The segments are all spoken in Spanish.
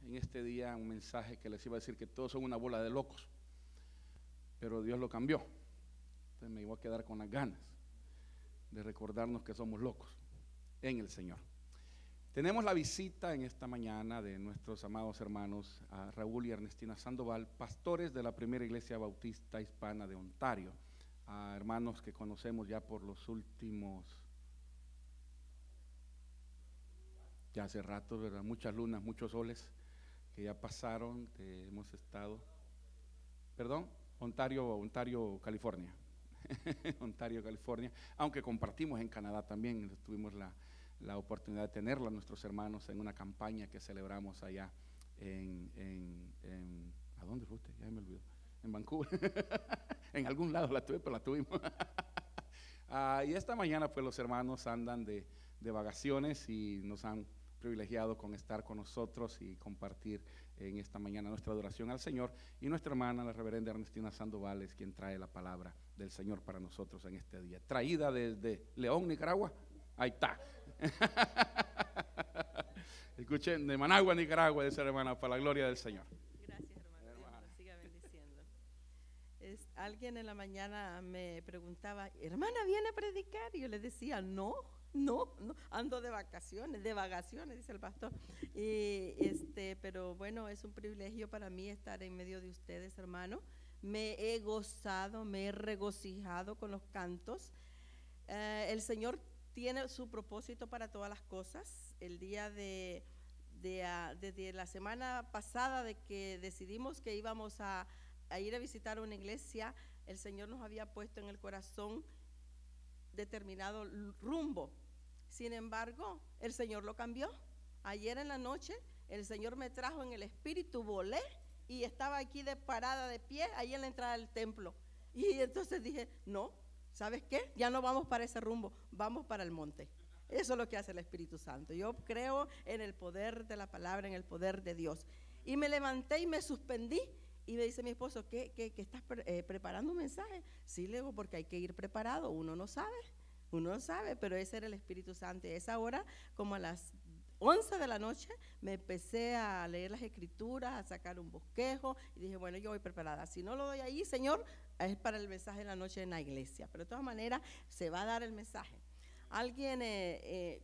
en este día un mensaje que les iba a decir que todos son una bola de locos, pero Dios lo cambió. Entonces me iba a quedar con las ganas de recordarnos que somos locos en el Señor. Tenemos la visita en esta mañana de nuestros amados hermanos a Raúl y Ernestina Sandoval, pastores de la Primera Iglesia Bautista Hispana de Ontario, a hermanos que conocemos ya por los últimos, ya hace rato, ¿verdad? Muchas lunas, muchos soles que ya pasaron, hemos estado, perdón, Ontario, California. Ontario, California, aunque compartimos en Canadá también, tuvimos la oportunidad de tenerlo a nuestros hermanos en una campaña que celebramos allá ¿a dónde fue usted? Ya me olvidó. En Vancouver. En algún lado la tuve, pero la tuvimos. Y esta mañana pues los hermanos andan de vacaciones y nos han privilegiado con estar con nosotros y compartir en esta mañana nuestra adoración al Señor. Y nuestra hermana, la reverenda Ernestina Sandoval, es quien trae la palabra del Señor para nosotros en este día. Traída desde León, Nicaragua. Ahí está. Escuchen, de Managua, Nicaragua, dice la hermana, para la gloria del Señor. Gracias, hermano. Dios nos siga bendiciendo. Alguien en la mañana me preguntaba, hermana, ¿viene a predicar? Y yo le decía, no, ando de vacaciones, dice el pastor. Pero bueno, es un privilegio para mí estar en medio de ustedes, hermano. Me he gozado, me he regocijado con los cantos. El Señor tiene su propósito para todas las cosas. El día desde la semana pasada de que decidimos que íbamos a ir a visitar una iglesia, el Señor nos había puesto en el corazón determinado rumbo. Sin embargo, el Señor lo cambió. Ayer en la noche el Señor me trajo en el espíritu, volé y estaba aquí parada de pie ahí en la entrada del templo. Y entonces dije, no, ¿sabes qué? Ya no vamos para ese rumbo, vamos para el monte. Eso es lo que hace el Espíritu Santo. Yo creo en el poder de la palabra, en el poder de Dios. Y me levanté y me suspendí. Y me dice mi esposo, ¿qué estás preparando un mensaje? Sí, le digo, porque hay que ir preparado. Uno no sabe, pero ese era el Espíritu Santo. Y a esa hora, como a las 11 de la noche, me empecé a leer las escrituras, a sacar un bosquejo. Y dije, bueno, yo voy preparada. Si no lo doy ahí, Señor, es para el mensaje de la noche en la iglesia. Pero de todas maneras, se va a dar el mensaje. Alguien,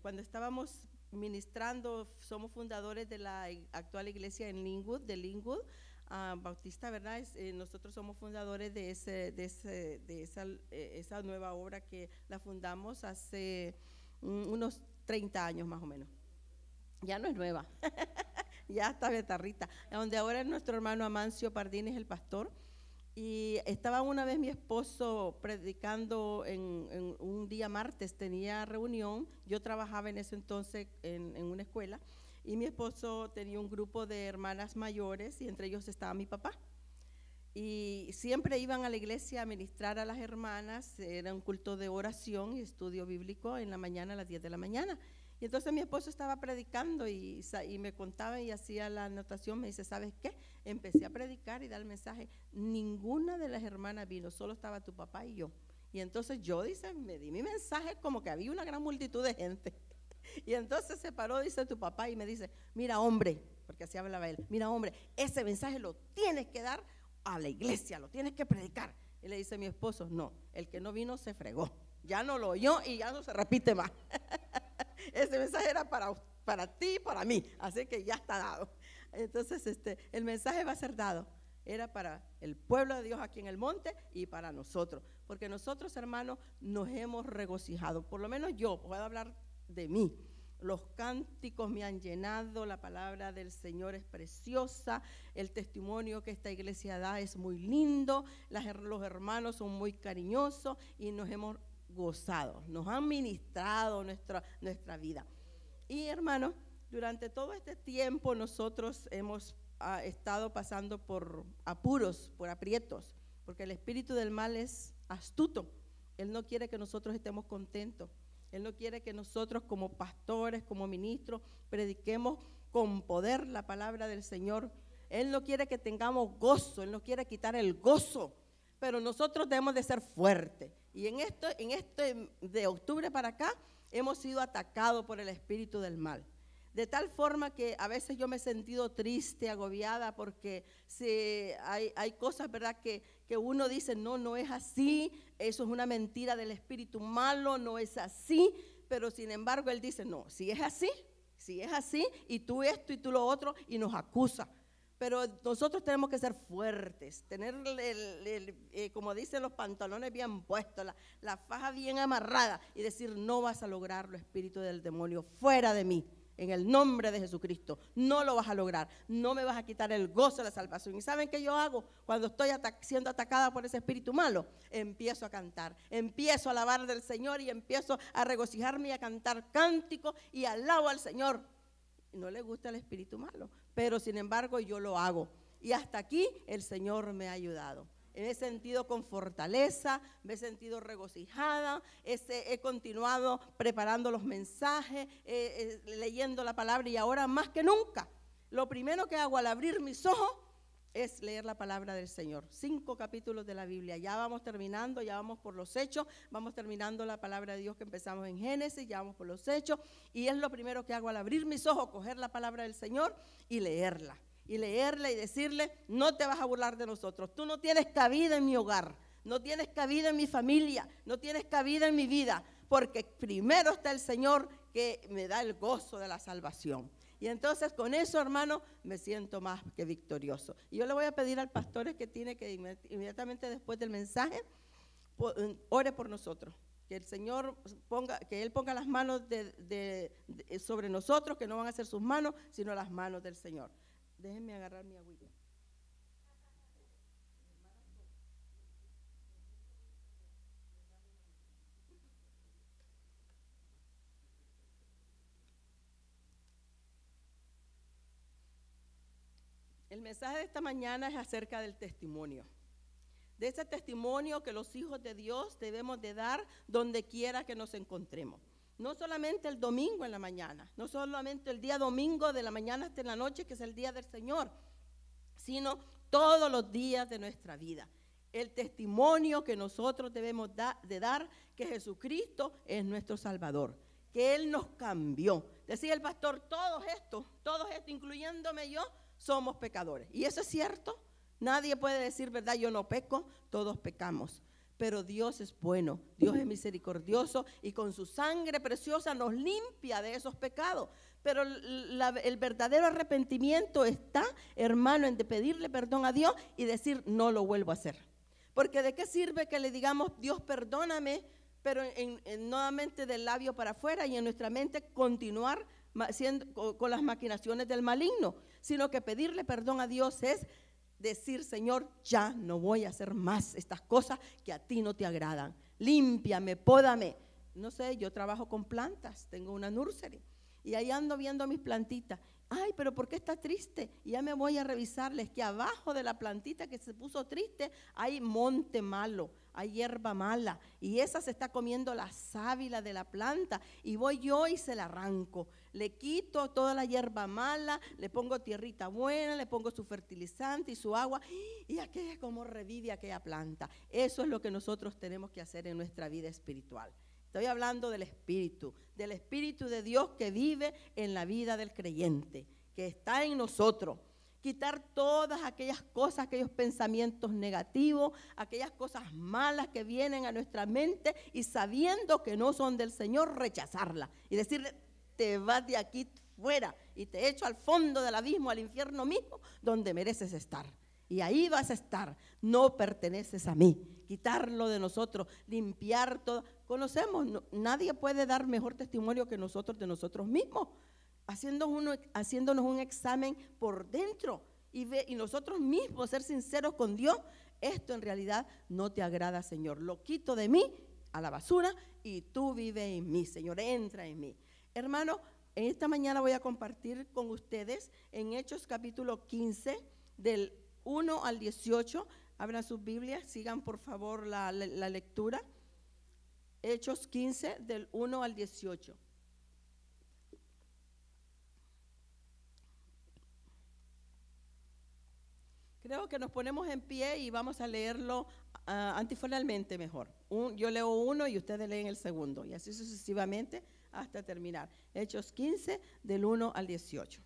cuando estábamos ministrando, somos fundadores de la actual iglesia en Linwood, Bautista, ¿verdad? Nosotros somos fundadores de esa nueva obra que la fundamos hace unos 30 años más o menos. Ya no es nueva, ya está betarrita, donde ahora nuestro hermano Amancio Pardín es el pastor. Y estaba una vez mi esposo predicando en un día martes, tenía reunión. Yo trabajaba en ese entonces en una escuela y mi esposo tenía un grupo de hermanas mayores y entre ellos estaba mi papá. Y siempre iban a la iglesia a ministrar a las hermanas, era un culto de oración y estudio bíblico en la mañana a las 10 de la mañana. Y entonces mi esposo estaba predicando y me contaba y hacía la anotación, me dice, ¿sabes qué? Empecé a predicar y dar el mensaje, ninguna de las hermanas vino, solo estaba tu papá y yo. Y entonces yo, dice, me di mi mensaje como que había una gran multitud de gente. Y entonces se paró, dice tu papá y me dice, mira hombre, porque así hablaba él, mira hombre, ese mensaje lo tienes que dar a la iglesia, lo tienes que predicar. Y le dice mi esposo, no, el que no vino se fregó, ya no lo oyó y ya no se repite más. Ese mensaje era para ti y para mí, así que ya está dado. Entonces el mensaje va a ser dado, era para el pueblo de Dios aquí en el monte y para nosotros, porque nosotros, hermanos, nos hemos regocijado. Por lo menos yo puedo hablar de mí. Los cánticos me han llenado, la palabra del Señor es preciosa, el testimonio que esta iglesia da es muy lindo, los hermanos son muy cariñosos y nos hemos gozado, nos han ministrado nuestra vida. Y hermanos, durante todo este tiempo nosotros hemos estado pasando por apuros, por aprietos, porque el espíritu del mal es astuto. Él no quiere que nosotros estemos contentos. Él no quiere que nosotros como pastores, como ministros, prediquemos con poder la palabra del Señor. Él no quiere que tengamos gozo, Él nos quiere quitar el gozo, pero nosotros debemos de ser fuertes. Y en este de octubre para acá hemos sido atacados por el espíritu del mal. De tal forma que a veces yo me he sentido triste, agobiada, porque hay cosas, ¿verdad?, que uno dice, no, no es así, eso es una mentira del espíritu malo, no es así, pero sin embargo él dice, no, si es así, y tú esto y tú lo otro, y nos acusa. Pero nosotros tenemos que ser fuertes, tener, como dicen, los pantalones bien puestos, la faja bien amarrada, y decir, no vas a lograrlo, espíritu del demonio, fuera de mí. En el nombre de Jesucristo, no lo vas a lograr, no me vas a quitar el gozo de la salvación. ¿Y saben qué yo hago cuando estoy siendo atacada por ese espíritu malo? Empiezo a cantar, empiezo a alabar del Señor y empiezo a regocijarme y a cantar cánticos y alabo al Señor. No le gusta el espíritu malo, pero sin embargo yo lo hago. Y hasta aquí el Señor me ha ayudado. Me he sentido con fortaleza, me he sentido regocijada, he continuado preparando los mensajes, leyendo la palabra, y ahora más que nunca, lo primero que hago al abrir mis ojos es leer la palabra del Señor. 5 capítulos de la Biblia, ya vamos terminando, ya vamos por los Hechos, vamos terminando la palabra de Dios que empezamos en Génesis, ya vamos por los Hechos, y es lo primero que hago al abrir mis ojos, coger la palabra del Señor y leerla. Y decirle, no te vas a burlar de nosotros, tú no tienes cabida en mi hogar, no tienes cabida en mi familia, no tienes cabida en mi vida, porque primero está el Señor que me da el gozo de la salvación. Y entonces con eso, hermano, me siento más que victorioso. Y yo le voy a pedir al pastor que tiene que inmediatamente después del mensaje, ore por nosotros. Que el Señor que Él ponga las manos sobre nosotros, que no van a ser sus manos, sino las manos del Señor. Déjenme agarrar mi agüita. El mensaje de esta mañana es acerca del testimonio. De ese testimonio que los hijos de Dios debemos de dar donde quiera que nos encontremos. No solamente el domingo en la mañana, no solamente el día domingo de la mañana hasta en la noche, que es el día del Señor, sino todos los días de nuestra vida. El testimonio que nosotros debemos de dar, que Jesucristo es nuestro Salvador, que Él nos cambió. Decía el pastor, todos estos, incluyéndome yo, somos pecadores. Y eso es cierto. Nadie puede decir, ¿verdad? Yo no peco, todos pecamos. Pero Dios es bueno, Dios es misericordioso y con su sangre preciosa nos limpia de esos pecados. Pero el verdadero arrepentimiento está, hermano, en de pedirle perdón a Dios y decir, no lo vuelvo a hacer. Porque ¿de qué sirve que le digamos, Dios perdóname, pero nuevamente del labio para afuera y en nuestra mente continuar con las maquinaciones del maligno? Sino que pedirle perdón a Dios es decir, Señor, ya no voy a hacer más estas cosas que a ti no te agradan. Límpiame, pódame. No sé, yo trabajo con plantas, tengo una nursery y ahí ando viendo mis plantitas. Ay, pero ¿por qué está triste? Y ya me voy a revisarles que abajo de la plantita que se puso triste hay monte malo, hay hierba mala y esa se está comiendo la sábila de la planta y voy yo y se la arranco. Le quito toda la hierba mala, le pongo tierrita buena, le pongo su fertilizante y su agua y aquella como revive aquella planta. Eso es lo que nosotros tenemos que hacer en nuestra vida espiritual. Estoy hablando del Espíritu de Dios que vive en la vida del creyente, que está en nosotros. Quitar todas aquellas cosas, aquellos pensamientos negativos, aquellas cosas malas que vienen a nuestra mente y sabiendo que no son del Señor, rechazarlas y decirle, te vas de aquí fuera y te echo al fondo del abismo, al infierno mismo, donde mereces estar. Y ahí vas a estar, no perteneces a mí. Quitarlo de nosotros, limpiar todo. Conocemos, nadie puede dar mejor testimonio que nosotros de nosotros mismos. Haciéndonos un examen por dentro y nosotros mismos ser sinceros con Dios. Esto en realidad no te agrada, Señor. Lo quito de mí a la basura y tú vive en mí, Señor. Entra en mí. Hermano, en esta mañana voy a compartir con ustedes en Hechos capítulo 15 del 1 al 18, abran sus Biblias, sigan por favor la lectura. Hechos 15 del 1 al 18. Creo que nos ponemos en pie y vamos a leerlo antifonalmente mejor. Yo leo uno y ustedes leen el segundo y así sucesivamente hasta terminar. Hechos 15, del 1 al 18.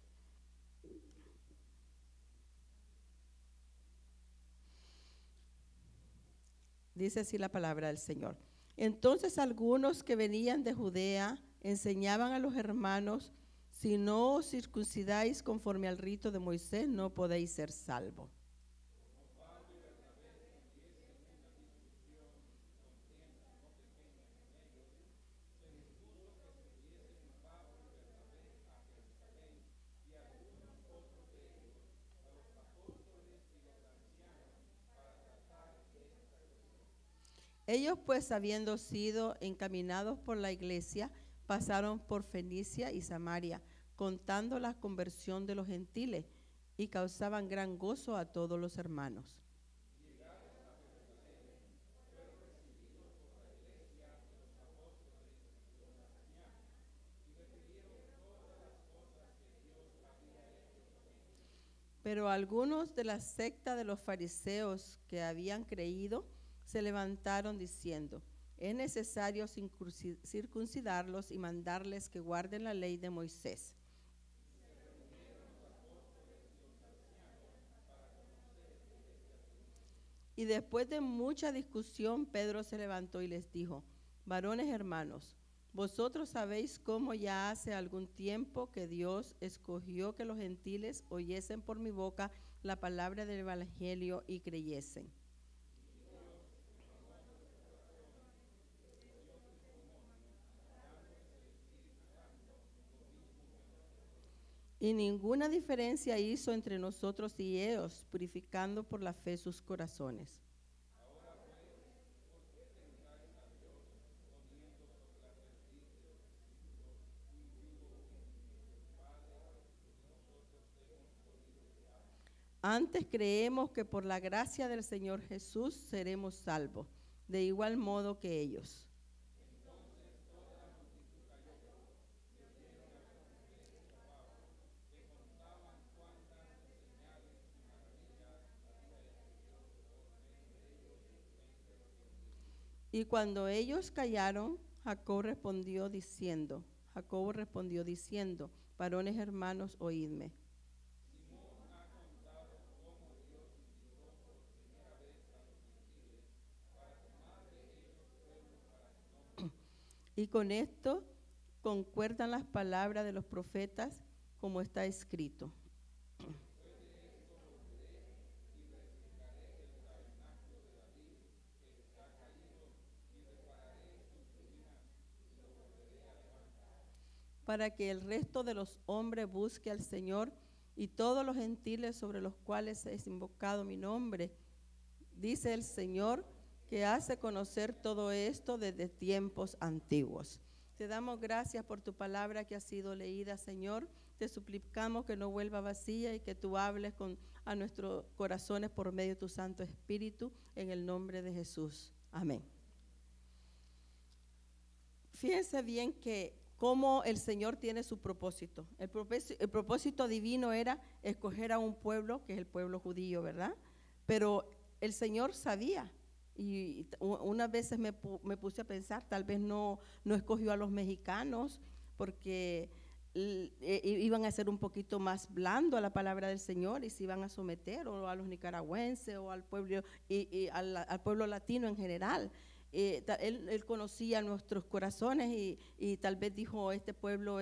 Dice así la palabra del Señor. Entonces algunos que venían de Judea enseñaban a los hermanos: si no os circuncidáis conforme al rito de Moisés, no podéis ser salvos. Ellos pues, habiendo sido encaminados por la iglesia, pasaron por Fenicia y Samaria, contando la conversión de los gentiles, y causaban gran gozo a todos los hermanos. Pero algunos de la secta de los fariseos que habían creído se levantaron diciendo: es necesario circuncidarlos y mandarles que guarden la ley de Moisés. Y después de mucha discusión, Pedro se levantó y les dijo: varones hermanos, vosotros sabéis cómo ya hace algún tiempo que Dios escogió que los gentiles oyesen por mi boca la palabra del evangelio y creyesen. Y ninguna diferencia hizo entre nosotros y ellos, purificando por la fe sus corazones. Antes creemos que por la gracia del Señor Jesús seremos salvos, de igual modo que ellos. Y cuando ellos callaron, Jacobo respondió diciendo, varones hermanos, oídme. Y con esto concuerdan las palabras de los profetas, como está escrito. Para que el resto de los hombres busque al Señor, y todos los gentiles sobre los cuales es invocado mi nombre, dice el Señor, que hace conocer todo esto desde tiempos antiguos. Te damos gracias por tu palabra que ha sido leída, Señor. Te suplicamos que no vuelva vacía y que tú hables a nuestros corazones por medio de tu Santo Espíritu, en el nombre de Jesús. Amén. Fíjense bien que cómo el Señor tiene su propósito. El propósito divino era escoger a un pueblo, que es el pueblo judío, ¿verdad? Pero el Señor sabía, y unas veces me puse a pensar, tal vez no escogió a los mexicanos porque iban a ser un poquito más blando a la palabra del Señor y se iban a someter, o a los nicaragüenses o al pueblo al pueblo latino en general. Él conocía nuestros corazones y tal vez dijo, este pueblo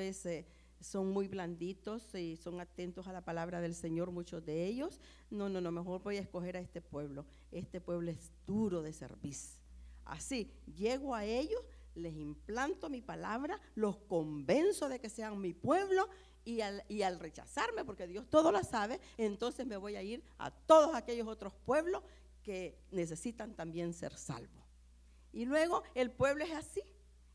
son muy blanditos y son atentos a la palabra del Señor, muchos de ellos. No, mejor voy a escoger a este pueblo. Este pueblo es duro de servicio. Así, llego a ellos, les implanto mi palabra, los convenzo de que sean mi pueblo, y al rechazarme, porque Dios todo lo sabe, entonces me voy a ir a todos aquellos otros pueblos que necesitan también ser salvos. Y luego el pueblo es así.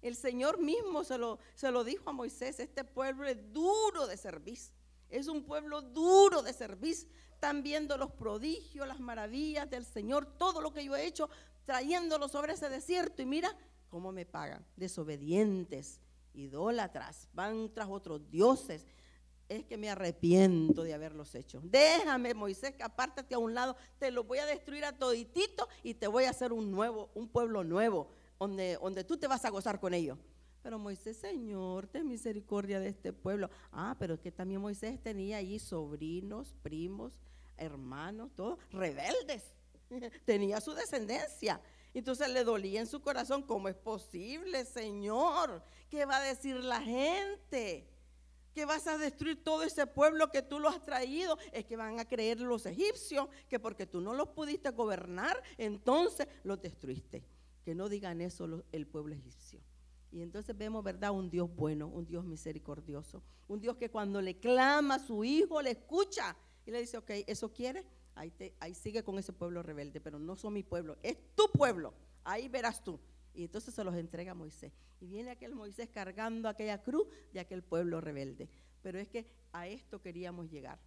El Señor mismo se lo dijo a Moisés: este pueblo es duro de servicio. Es un pueblo duro de servicio. Están viendo los prodigios, las maravillas del Señor, todo lo que yo he hecho, trayéndolo sobre ese desierto. Y mira cómo me pagan. Desobedientes, idólatras, van tras otros dioses. Es que me arrepiento de haberlos hecho. Déjame, Moisés, que apártate a un lado, te los voy a destruir a toditito y te voy a hacer un pueblo nuevo, donde tú te vas a gozar con ellos. pero Moisés, Señor, ten misericordia de este pueblo. Ah, pero es que también Moisés tenía allí sobrinos, primos, hermanos, todos rebeldes. Tenía su descendencia. Entonces le dolía en su corazón, ¿cómo es posible, Señor? ¿Qué va a decir la gente? Que vas a destruir todo ese pueblo que tú lo has traído. Es que van a creer los egipcios que porque tú no los pudiste gobernar, entonces los destruiste. Que no digan eso el pueblo egipcio. Y entonces vemos, ¿verdad? Un Dios bueno, un Dios misericordioso, un Dios que cuando le clama a su hijo, le escucha y le dice, ok, ¿eso quieres? Ahí sigue con ese pueblo rebelde, pero no son mi pueblo, es tu pueblo, ahí verás tú. Y entonces se los entrega a Moisés. Y viene aquel Moisés cargando aquella cruz de aquel pueblo rebelde. Pero es que a esto queríamos llegar.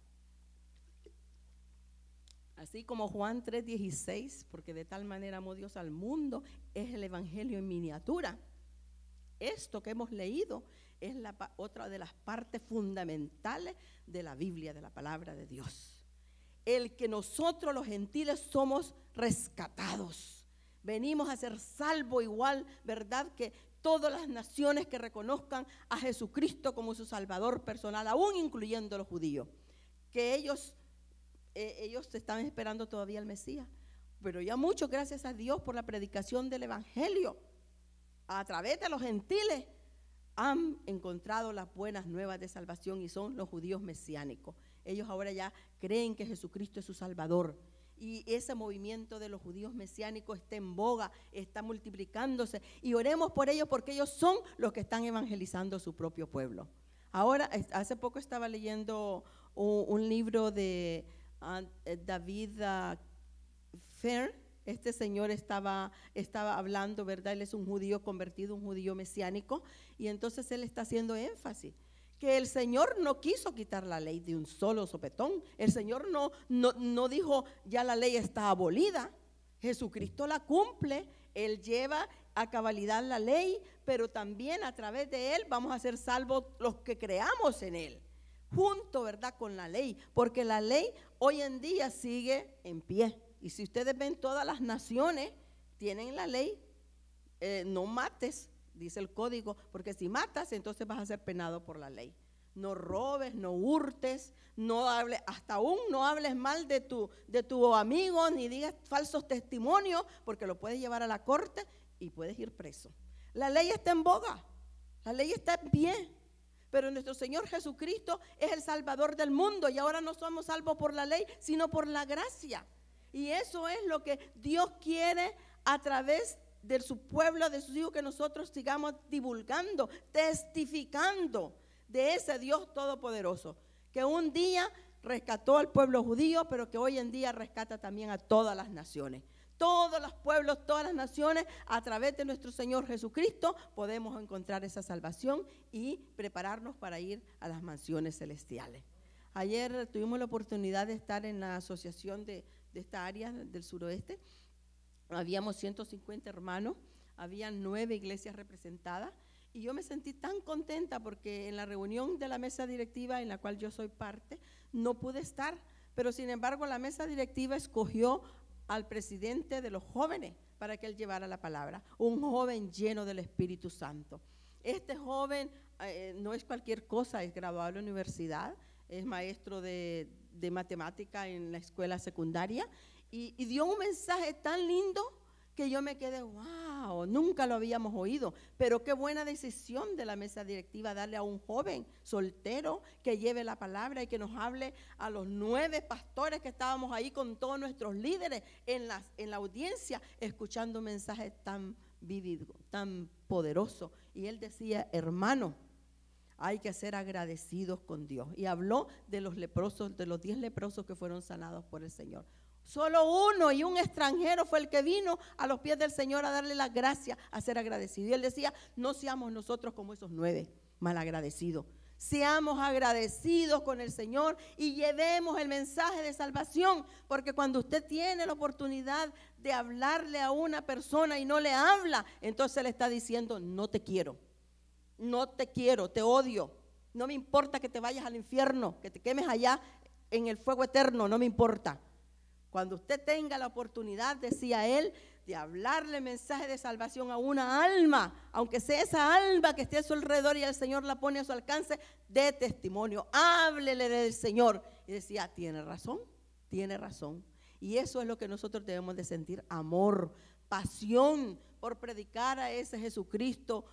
Así como Juan 3:16, porque de tal manera amó Dios al mundo, es el evangelio en miniatura. Esto que hemos leído es otra de las partes fundamentales de la Biblia, de la palabra de Dios. El que nosotros los gentiles somos rescatados. Venimos a ser salvos igual, ¿verdad? Que todas las naciones que reconozcan a Jesucristo como su Salvador personal, aún incluyendo los judíos. Que ellos están esperando todavía al Mesías. Pero ya mucho, gracias a Dios por la predicación del Evangelio, a través de los gentiles, han encontrado las buenas nuevas de salvación y son los judíos mesiánicos. Ellos ahora ya creen que Jesucristo es su Salvador. Y ese movimiento de los judíos mesiánicos está en boga, está multiplicándose. Y oremos por ellos porque ellos son los que están evangelizando su propio pueblo. Ahora, hace poco estaba leyendo un libro de David Fair. Este señor estaba hablando, ¿verdad? Él es un judío convertido, un judío mesiánico. Y entonces él está haciendo énfasis que el Señor no quiso quitar la ley de un solo sopetón. El Señor no dijo, ya la ley está abolida. Jesucristo la cumple, Él lleva a cabalidad la ley, pero también a través de Él vamos a ser salvos los que creamos en Él, junto, ¿verdad?, con la ley, porque la ley hoy en día sigue en pie. Y si ustedes ven, todas las naciones tienen la ley, no mates, dice el código, porque si matas, entonces vas a ser penado por la ley. No robes, no hurtes, no hables, hasta aún no hables mal de tu amigo, ni digas falsos testimonios, porque lo puedes llevar a la corte y puedes ir preso. La ley está en boga, la ley está en pie, pero nuestro Señor Jesucristo es el Salvador del mundo y ahora no somos salvos por la ley, sino por la gracia. Y eso es lo que Dios quiere a través de su pueblo, de sus hijos, que nosotros sigamos divulgando, testificando de ese Dios todopoderoso, que un día rescató al pueblo judío, pero que hoy en día rescata también a todas las naciones. Todos los pueblos, todas las naciones, a través de nuestro Señor Jesucristo, podemos encontrar esa salvación y prepararnos para ir a las mansiones celestiales. Ayer tuvimos la oportunidad de estar en la asociación de esta área del suroeste. Habíamos 150 hermanos, habían 9 iglesias representadas y yo me sentí tan contenta porque en la reunión de la mesa directiva en la cual yo soy parte, no pude estar, pero sin embargo la mesa directiva escogió al presidente de los jóvenes para que él llevara la palabra, un joven lleno del Espíritu Santo. Este joven no es cualquier cosa, es graduado de la universidad, es maestro de matemática en la escuela secundaria y dio un mensaje tan lindo que yo me quedé, wow, nunca lo habíamos oído, pero qué buena decisión de la mesa directiva darle a un joven soltero que lleve la palabra y que nos hable a los 9 pastores que estábamos ahí con todos nuestros líderes en la audiencia, escuchando un mensaje tan vívido, tan poderoso. Y él decía, hermano, hay que ser agradecidos con Dios. Y habló de los leprosos, de los 10 leprosos que fueron sanados por el Señor. Solo uno y un extranjero fue el que vino a los pies del Señor a darle las gracias, a ser agradecido. Y él decía, no seamos nosotros como esos 9 malagradecidos. Seamos agradecidos con el Señor y llevemos el mensaje de salvación, porque cuando usted tiene la oportunidad de hablarle a una persona y no le habla, entonces le está diciendo, no te quiero, te odio, no me importa que te vayas al infierno, que te quemes allá en el fuego eterno, no me importa. Cuando usted tenga la oportunidad, decía él, de hablarle mensaje de salvación a una alma, aunque sea esa alma que esté a su alrededor y el Señor la pone a su alcance, dé testimonio, háblele del Señor. Y decía, tiene razón, tiene razón. Y eso es lo que nosotros debemos de sentir, amor, pasión por predicar a ese Jesucristo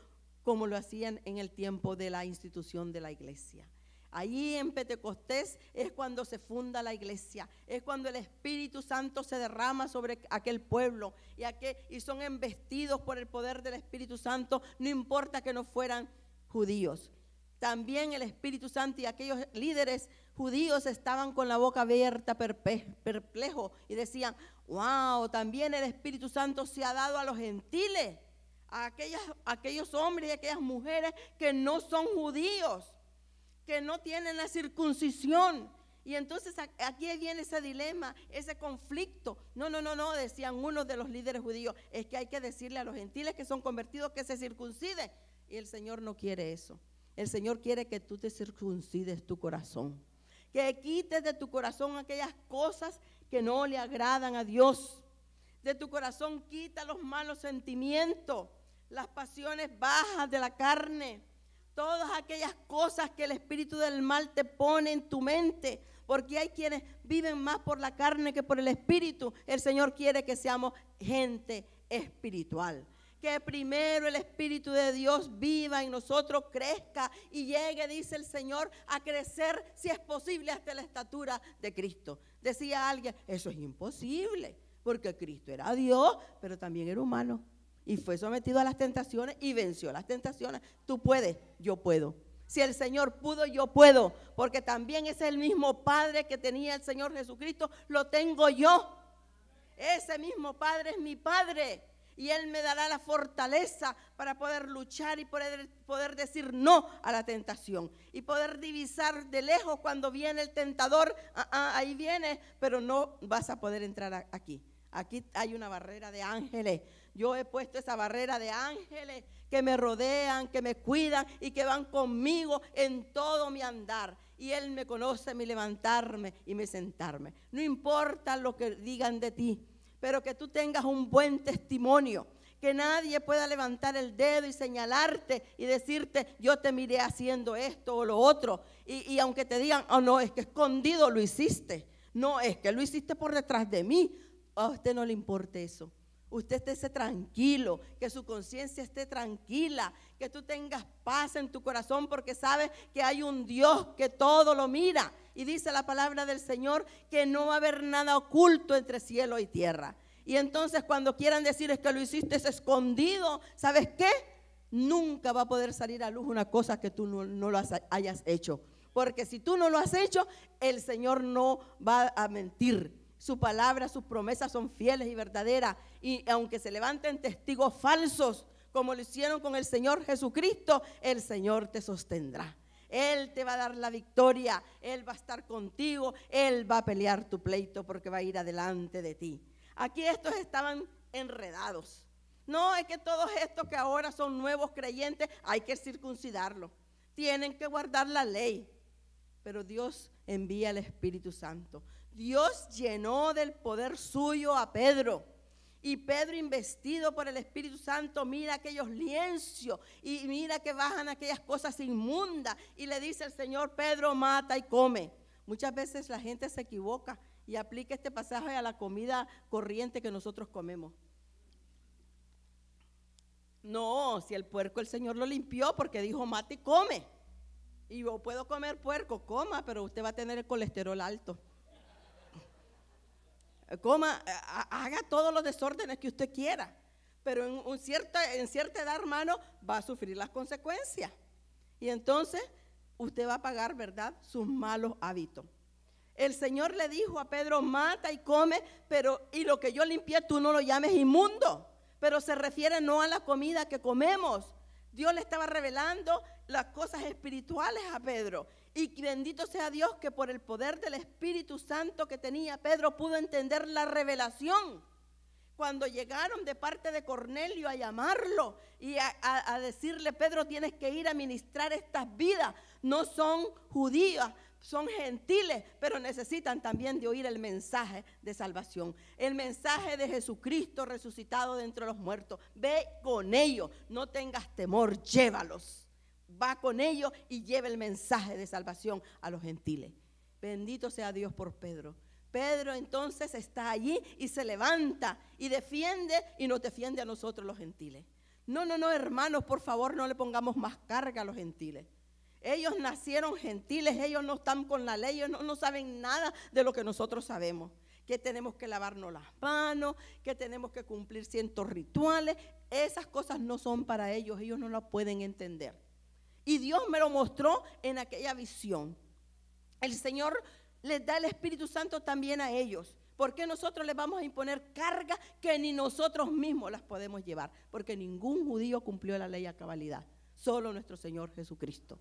como lo hacían en el tiempo de la institución de la iglesia. Allí en Pentecostés es cuando se funda la iglesia, es cuando el Espíritu Santo se derrama sobre aquel pueblo y son embestidos por el poder del Espíritu Santo, no importa que no fueran judíos. También el Espíritu Santo y aquellos líderes judíos estaban con la boca abierta, perplejos, y decían, wow, también el Espíritu Santo se ha dado a los gentiles, a aquellos hombres y aquellas mujeres que no son judíos, que no tienen la circuncisión. Y entonces aquí viene ese dilema, ese conflicto. No, decían unos de los líderes judíos, es que hay que decirle a los gentiles que son convertidos que se circunciden. Y el Señor no quiere eso. El Señor quiere que tú te circuncides tu corazón, que quites de tu corazón aquellas cosas que no le agradan a Dios. De tu corazón quita los malos sentimientos, las pasiones bajas de la carne, todas aquellas cosas que el espíritu del mal te pone en tu mente, porque hay quienes viven más por la carne que por el espíritu. El Señor quiere que seamos gente espiritual, que primero el Espíritu de Dios viva en nosotros, crezca y llegue, dice el Señor, a crecer, si es posible, hasta la estatura de Cristo. Decía alguien, eso es imposible, porque Cristo era Dios, pero también era humano, y fue sometido a las tentaciones y venció las tentaciones. Tú puedes, yo puedo. Si el Señor pudo, yo puedo, porque también es el mismo Padre que tenía el Señor Jesucristo, lo tengo yo. Ese mismo Padre es mi Padre. Y Él me dará la fortaleza para poder luchar y poder decir no a la tentación. Y poder divisar de lejos cuando viene el tentador, ahí viene, pero no vas a poder entrar aquí. Aquí hay una barrera de ángeles. Yo he puesto esa barrera de ángeles que me rodean, que me cuidan y que van conmigo en todo mi andar. Y Él me conoce mi levantarme y mi sentarme. No importa lo que digan de ti, pero que tú tengas un buen testimonio, que nadie pueda levantar el dedo y señalarte y decirte, yo te miré haciendo esto o lo otro, y aunque te digan, oh no, es que escondido lo hiciste, no, es que lo hiciste por detrás de mí. A usted no le importa eso. Usted esté tranquilo, que su conciencia esté tranquila, que tú tengas paz en tu corazón, porque sabes que hay un Dios que todo lo mira. Y dice la palabra del Señor que no va a haber nada oculto entre cielo y tierra. Y entonces cuando quieran decir es que lo hiciste escondido, ¿sabes qué? Nunca va a poder salir a luz una cosa que tú no lo hayas hecho. Porque si tú no lo has hecho, el Señor no va a mentir. Su palabra, sus promesas son fieles y verdaderas. Y aunque se levanten testigos falsos, como lo hicieron con el Señor Jesucristo, el Señor te sostendrá. Él te va a dar la victoria, Él va a estar contigo, Él va a pelear tu pleito porque va a ir adelante de ti. Aquí estos estaban enredados. No, es que todos estos que ahora son nuevos creyentes, hay que circuncidarlos. Tienen que guardar la ley. Pero Dios envía el Espíritu Santo. Dios llenó del poder suyo a Pedro. Y Pedro, investido por el Espíritu Santo, mira aquellos lienzos y mira que bajan aquellas cosas inmundas. Y le dice el Señor, Pedro, mata y come. Muchas veces la gente se equivoca y aplica este pasaje a la comida corriente que nosotros comemos. No, si el puerco el Señor lo limpió porque dijo mata y come. Y yo puedo comer puerco, coma, pero usted va a tener el colesterol alto. Coma, haga todos los desórdenes que usted quiera, pero en cierta edad, hermano, va a sufrir las consecuencias. Y entonces usted va a pagar, ¿verdad?, sus malos hábitos. El Señor le dijo a Pedro, mata y come, y lo que yo limpié tú no lo llames inmundo. Pero se refiere no a la comida que comemos. Dios le estaba revelando las cosas espirituales a Pedro. Y bendito sea Dios que por el poder del Espíritu Santo que tenía, Pedro pudo entender la revelación. Cuando llegaron de parte de Cornelio a llamarlo y a decirle, Pedro, tienes que ir a ministrar estas vidas. No son judías, son gentiles, pero necesitan también de oír el mensaje de salvación, el mensaje de Jesucristo resucitado de entre los muertos. Ve con ellos, no tengas temor, llévalos. Va con ellos y lleva el mensaje de salvación a los gentiles. Bendito sea Dios por Pedro. Pedro entonces está allí y se levanta y defiende, y nos defiende a nosotros los gentiles. No, hermanos, por favor, no le pongamos más carga a los gentiles. Ellos nacieron gentiles, ellos no están con la ley, ellos no saben nada de lo que nosotros sabemos. Que tenemos que lavarnos las manos, que tenemos que cumplir ciertos rituales. Esas cosas no son para ellos, ellos no las pueden entender. Y Dios me lo mostró en aquella visión. El Señor les da el Espíritu Santo también a ellos. ¿Por qué nosotros les vamos a imponer cargas que ni nosotros mismos las podemos llevar? Porque ningún judío cumplió la ley a cabalidad, solo nuestro Señor Jesucristo.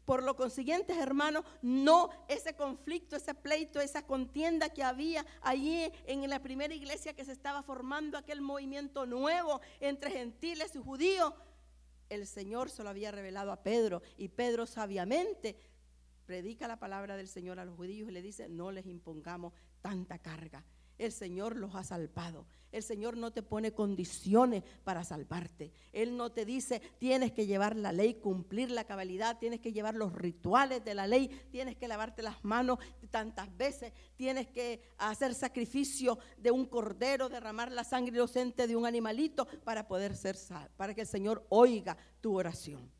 Por lo consiguiente, hermanos, no ese conflicto, ese pleito, esa contienda que había allí en la primera iglesia que se estaba formando, aquel movimiento nuevo entre gentiles y judíos, el Señor se lo había revelado a Pedro, y Pedro sabiamente predica la palabra del Señor a los judíos y le dice: no les impongamos tanta carga. El Señor los ha salvado. El Señor no te pone condiciones para salvarte. Él no te dice: tienes que llevar la ley, cumplir la cabalidad, tienes que llevar los rituales de la ley, tienes que lavarte las manos tantas veces, tienes que hacer sacrificio de un cordero, derramar la sangre inocente de un animalito para poder ser salvo, para que el Señor oiga tu oración.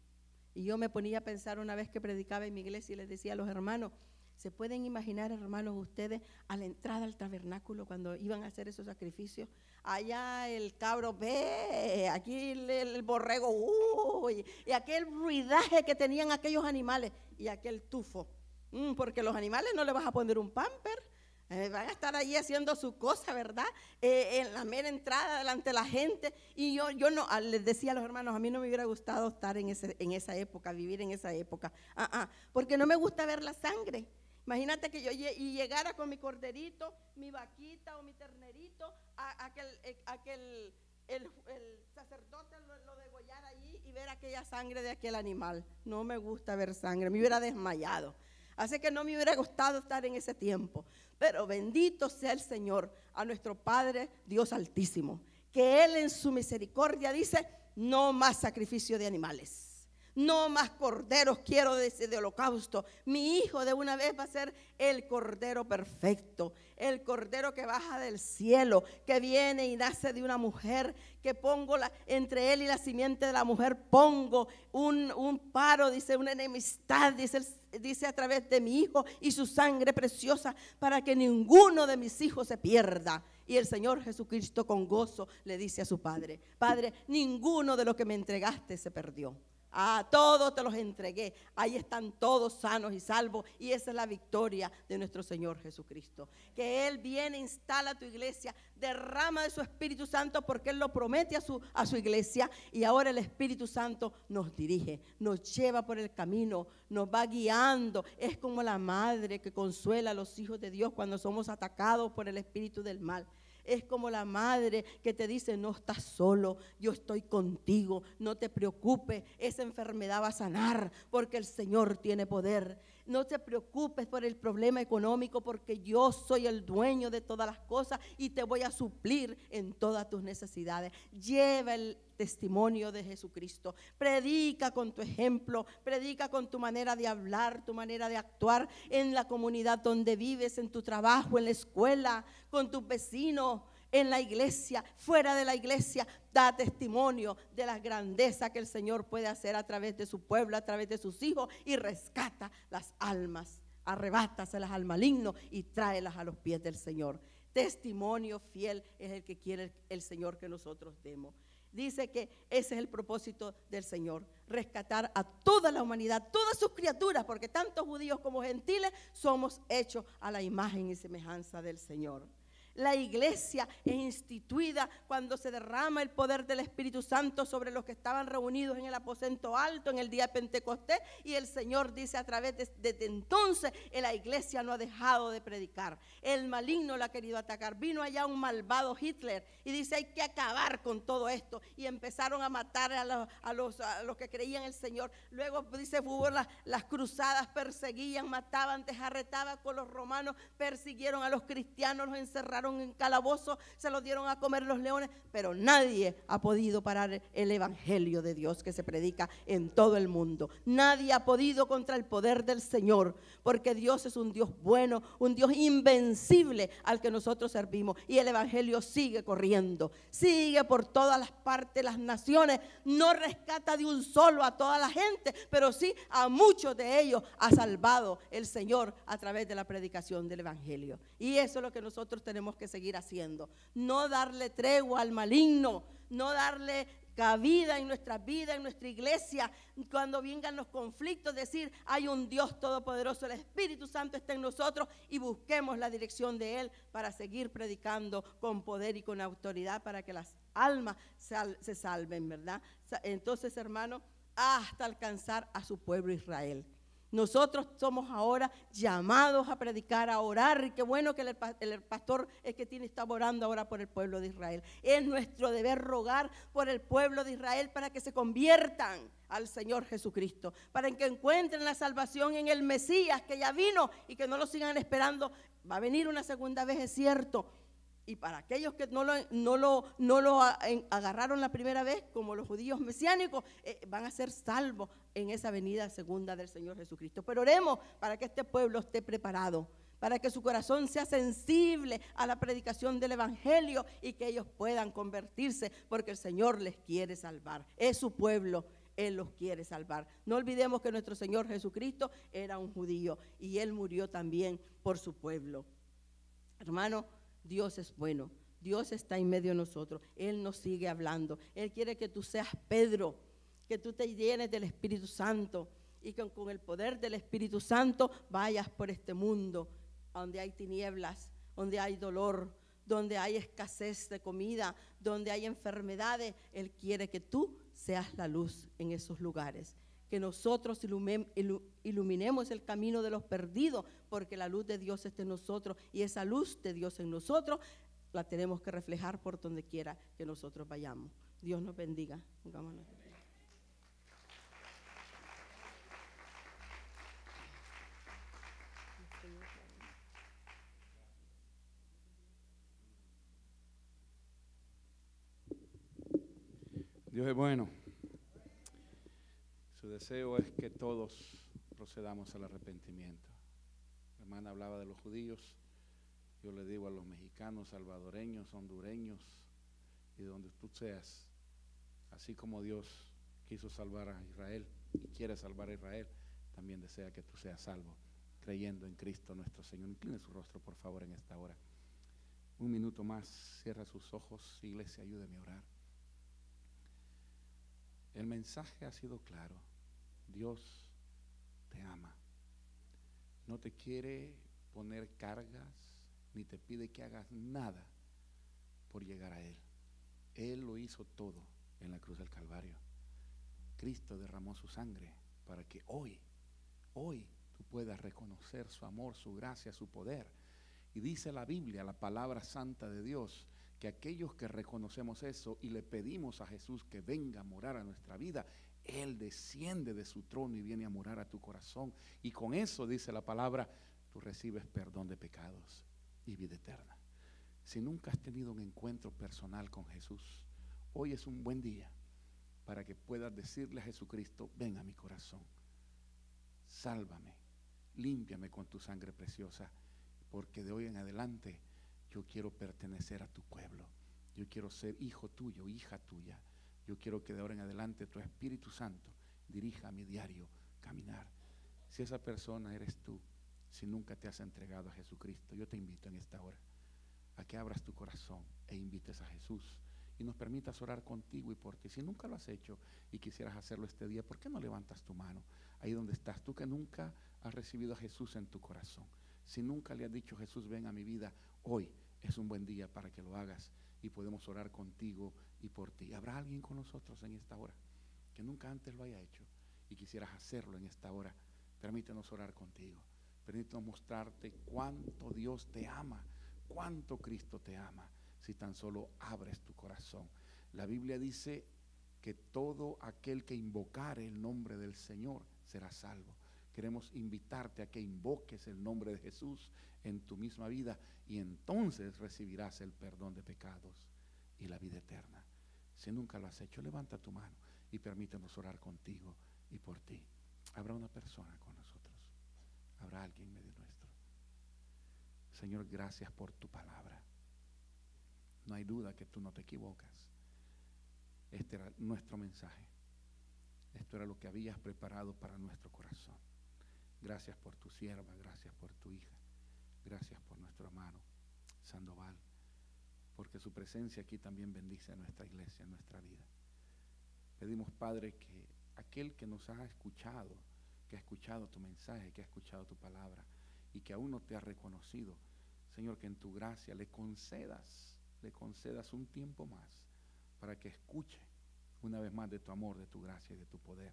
Y yo me ponía a pensar una vez que predicaba en mi iglesia y les decía a los hermanos: ¿se pueden imaginar, hermanos, ustedes a la entrada al tabernáculo cuando iban a hacer esos sacrificios? Allá el cabro, ve, aquí el borrego, uy, y aquel ruidaje que tenían aquellos animales y aquel tufo. Porque los animales no le vas a poner un pamper. Van a estar ahí haciendo su cosa, ¿verdad? En la mera entrada delante de la gente. Y yo no, les decía a los hermanos: a mí no me hubiera gustado estar en esa época, vivir en esa época. Porque no me gusta ver la sangre. Imagínate que yo llegara con mi corderito, mi vaquita o mi ternerito, el sacerdote lo degollara allí y ver aquella sangre de aquel animal. No me gusta ver sangre, me hubiera desmayado. Así que no me hubiera gustado estar en ese tiempo. Pero bendito sea el Señor, a nuestro Padre Dios Altísimo, que Él en su misericordia dice: no más sacrificio de animales. No más corderos quiero de holocausto. Mi hijo de una vez va a ser el cordero perfecto, el cordero que baja del cielo, que viene y nace de una mujer, que pongo entre él y la simiente de la mujer pongo un paro, dice, una enemistad, dice a través de mi hijo y su sangre preciosa, para que ninguno de mis hijos se pierda. Y el Señor Jesucristo con gozo le dice a su Padre: Padre, ninguno de los que me entregaste se perdió. Todos te los entregué. Ahí están todos sanos y salvos. Y esa es la victoria de nuestro Señor Jesucristo. Que Él viene, instala tu iglesia, derrama de su Espíritu Santo, porque Él lo promete a su iglesia. Y ahora el Espíritu Santo nos dirige, nos lleva por el camino, nos va guiando. Es como la madre que consuela a los hijos de Dios cuando somos atacados por el espíritu del mal. Es como la madre que te dice: no estás solo, yo estoy contigo, no te preocupes, esa enfermedad va a sanar porque el Señor tiene poder. No te preocupes por el problema económico, porque yo soy el dueño de todas las cosas y te voy a suplir en todas tus necesidades. Lleva el testimonio de Jesucristo, predica con tu ejemplo, predica con tu manera de hablar, tu manera de actuar en la comunidad donde vives, en tu trabajo, en la escuela, con tus vecinos, en la iglesia, fuera de la iglesia. Da testimonio de la grandeza que el Señor puede hacer a través de su pueblo, a través de sus hijos, y rescata las almas, arrebátaselas al maligno y tráelas a los pies del Señor. Testimonio fiel es el que quiere el Señor que nosotros demos. Dice que ese es el propósito del Señor: rescatar a toda la humanidad, todas sus criaturas, porque tanto judíos como gentiles somos hechos a la imagen y semejanza del Señor. La iglesia es instituida cuando se derrama el poder del Espíritu Santo sobre los que estaban reunidos en el aposento alto en el día de Pentecostés, y el Señor dice a través desde entonces la iglesia no ha dejado de predicar. El maligno la ha querido atacar. Vino allá un malvado Hitler y dice: hay que acabar con todo esto, y empezaron a matar a los que creían en el Señor. Luego dice, hubo las cruzadas, perseguían, mataban, desarretaban con los romanos, persiguieron a los cristianos, los encerraron en calabozos, se los dieron a comer los leones, pero nadie ha podido parar el evangelio de Dios que se predica en todo el mundo. Nadie ha podido contra el poder del Señor, porque Dios es un Dios bueno, un Dios invencible al que nosotros servimos, y el evangelio sigue corriendo, sigue por todas las partes, las naciones. No rescata de un solo a toda la gente, pero sí a muchos de ellos ha salvado el Señor a través de la predicación del evangelio. Y eso es lo que nosotros tenemos que seguir haciendo. No darle tregua al maligno, no darle cabida en nuestra vida, en nuestra iglesia. Cuando vengan los conflictos, decir: hay un Dios todopoderoso, el Espíritu Santo está en nosotros, y busquemos la dirección de Él para seguir predicando con poder y con autoridad para que las almas se salven, ¿verdad? Entonces, hermano, hasta alcanzar a su pueblo Israel. Nosotros somos ahora llamados a predicar, a orar, y qué bueno que el pastor es que está orando ahora por el pueblo de Israel. Es nuestro deber rogar por el pueblo de Israel para que se conviertan al Señor Jesucristo, para que encuentren la salvación en el Mesías que ya vino, y que no lo sigan esperando. Va a venir una segunda vez, es cierto. Y para aquellos que no lo agarraron la primera vez, como los judíos mesiánicos, van a ser salvos en esa venida segunda del Señor Jesucristo. Pero oremos para que este pueblo esté preparado, para que su corazón sea sensible a la predicación del evangelio, y que ellos puedan convertirse, porque el Señor les quiere salvar. Es su pueblo, Él los quiere salvar. No olvidemos que nuestro Señor Jesucristo era un judío, y Él murió también por su pueblo. Hermano, Dios es bueno, Dios está en medio de nosotros, Él nos sigue hablando. Él quiere que tú seas Pedro, que tú te llenes del Espíritu Santo, y que con el poder del Espíritu Santo vayas por este mundo donde hay tinieblas, donde hay dolor, donde hay escasez de comida, donde hay enfermedades. Él quiere que tú seas la luz en esos lugares, que nosotros iluminemos el camino de los perdidos, porque la luz de Dios está en nosotros, y esa luz de Dios en nosotros la tenemos que reflejar por donde quiera que nosotros vayamos. Dios nos bendiga. Pongámonos. Dios es bueno. Su deseo es que todos procedamos al arrepentimiento. La hermana hablaba de los judíos. Yo le digo a los mexicanos, salvadoreños, hondureños, y donde tú seas, así como Dios quiso salvar a Israel y quiere salvar a Israel, también desea que tú seas salvo, creyendo en Cristo nuestro Señor. Incline su rostro, por favor, en esta hora. Un minuto más, cierra sus ojos. Iglesia, ayúdeme a orar. El mensaje ha sido claro. Dios te ama. No te quiere poner cargas, ni te pide que hagas nada por llegar a Él. Él lo hizo todo en la cruz del Calvario. Cristo derramó su sangre para que hoy tú puedas reconocer su amor, su gracia, su poder. Y dice la Biblia, la palabra santa de Dios, que aquellos que reconocemos eso y le pedimos a Jesús que venga a morar a nuestra vida, Él desciende de su trono y viene a morar a tu corazón. Y con eso, dice la palabra, tú recibes perdón de pecados y vida eterna. Si nunca has tenido un encuentro personal con Jesús, hoy es un buen día para que puedas decirle a Jesucristo: ven a mi corazón, sálvame, límpiame con tu sangre preciosa, porque de hoy en adelante yo quiero pertenecer a tu pueblo. Yo quiero ser hijo tuyo, hija tuya. Yo quiero que de ahora en adelante tu Espíritu Santo dirija mi diario caminar. Si esa persona eres tú, si nunca te has entregado a Jesucristo, yo te invito en esta hora a que abras tu corazón e invites a Jesús y nos permitas orar contigo y por ti. Si nunca lo has hecho y quisieras hacerlo este día, ¿por qué no levantas tu mano ahí donde estás? Tú que nunca has recibido a Jesús en tu corazón, si nunca le has dicho: Jesús, ven a mi vida, hoy es un buen día para que lo hagas y podemos orar contigo y por ti. ¿Habrá alguien con nosotros en esta hora que nunca antes lo haya hecho y quisieras hacerlo en esta hora? Permítenos orar contigo. Permítenos mostrarte cuánto Dios te ama, cuánto Cristo te ama, si tan solo abres tu corazón. La Biblia dice que todo aquel que invocare el nombre del Señor será salvo. Queremos invitarte a que invoques el nombre de Jesús en tu misma vida y entonces recibirás el perdón de pecados y la vida eterna. Si nunca lo has hecho, levanta tu mano y permítenos orar contigo y por ti. Habrá una persona con nosotros. Habrá alguien en medio nuestro. Señor, gracias por tu palabra. No hay duda que tú no te equivocas. Este era nuestro mensaje. Esto era lo que habías preparado para nuestro corazón. Gracias por tu sierva, gracias por tu hija, gracias por nuestro hermano Sandoval, porque su presencia aquí también bendice a nuestra iglesia, a nuestra vida. Pedimos, Padre, que aquel que nos ha escuchado, que ha escuchado tu mensaje, que ha escuchado tu palabra y que aún no te ha reconocido, Señor, que en tu gracia le concedas un tiempo más para que escuche una vez más de tu amor, de tu gracia y de tu poder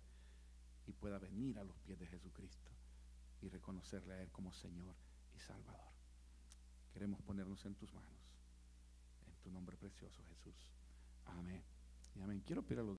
y pueda venir a los pies de Jesucristo y reconocerle a Él como Señor y Salvador. Queremos ponernos en tus manos, en tu nombre precioso, Jesús. Amén y amén. Quiero pedir a los